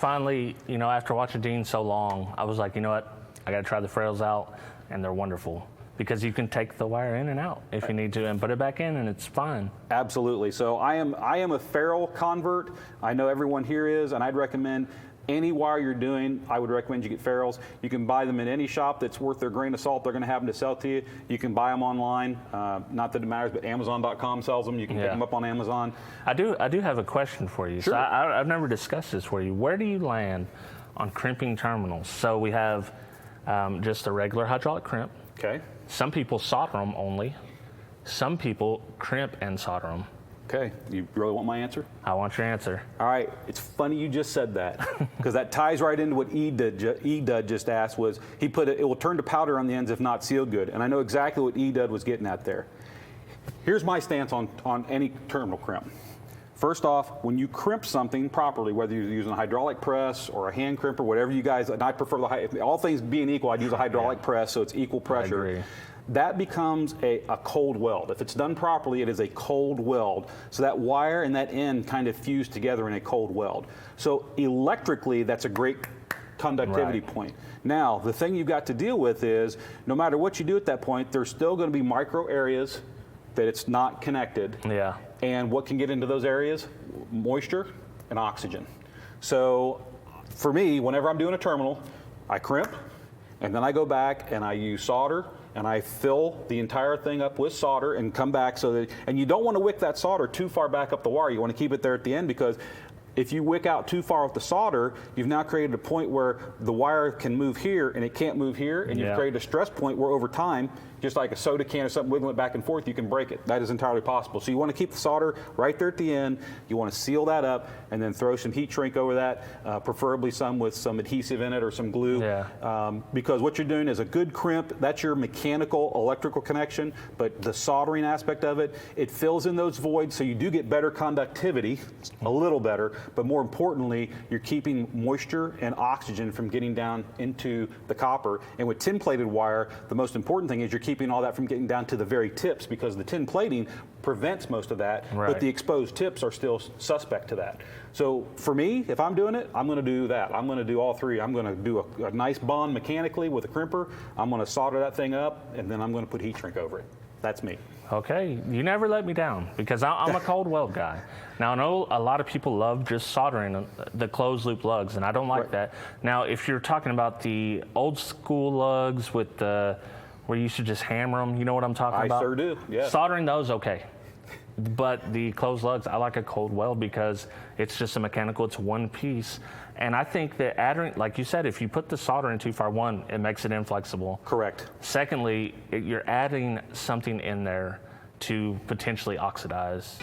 Finally, you know, after watching Dean so long, I was like, you know what? I got to try the Frails out, and they're wonderful because you can take the wire in and out if you need to and put it back in, and it's fine. Absolutely. So I am a ferrule convert. I know everyone here is, and I'd recommend any wire you're doing, I would recommend you get ferrules. You can buy them in any shop that's worth their grain of salt. They're going to have them to sell to you. You can buy them online. Not that it matters, but Amazon.com sells them. You can pick them up on Amazon. I do have a question for you. Sure. So I've never discussed this for you. Where do you land on crimping terminals? So we have just a regular hydraulic crimp. Okay. Some people solder them only. Some people crimp and solder them. Okay, you really want my answer? I want your answer. All right, it's funny you just said that because that ties right into what Edud just asked. Was he put it will turn to powder on the ends if not sealed good, and I know exactly what Edud was getting at there. Here's my stance on any terminal crimp. First off, when you crimp something properly, whether you're using a hydraulic press or a hand crimper, whatever you guys, and I prefer all things being equal, I'd use a hydraulic press so it's equal pressure. I agree. That becomes a cold weld. If it's done properly, it is a cold weld. So that wire and that end kind of fuse together in a cold weld. So electrically, that's a great conductivity point. Now, the thing you've got to deal with is, no matter what you do at that point, there's still going to be micro areas that it's not connected. Yeah. And what can get into those areas? Moisture and oxygen. So for me, whenever I'm doing a terminal, I crimp, and then I go back and I use solder, and I fill the entire thing up with solder and come back so that, and you don't want to wick that solder too far back up the wire. You want to keep it there at the end, because if you wick out too far with the solder, you've now created a point where the wire can move here and it can't move here, and you've created a stress point where over time, just like a soda can or something wiggling it back and forth, you can break it. That is entirely possible. So you want to keep the solder right there at the end. You want to seal that up and then throw some heat shrink over that, preferably some with some adhesive in it or some glue. Because what you're doing is a good crimp. That's your mechanical, electrical connection, but the soldering aspect of it, it fills in those voids, so you do get better conductivity, a little better, but more importantly, you're keeping moisture and oxygen from getting down into the copper. And with tin-plated wire, the most important thing is you're keeping all that from getting down to the very tips, because the tin plating prevents most of that, but the exposed tips are still suspect to that. So for me, if I'm doing it, I'm going to do that. I'm going to do all three. I'm going to do a nice bond mechanically with a crimper. I'm going to solder that thing up, and then I'm going to put heat shrink over it. That's me. Okay, you never let me down, because I'm a cold weld guy. Now, I know a lot of people love just soldering the closed loop lugs, and I don't like that. Now, if you're talking about the old school lugs with the where you should just hammer them, you know what I'm talking about? I sure do, yes. Soldering those, okay. But the closed lugs, I like a cold weld because it's just a mechanical, it's one piece. And I think that adding, like you said, if you put the solder in too far, one, it makes it inflexible. Correct. Secondly, you're adding something in there to potentially oxidize.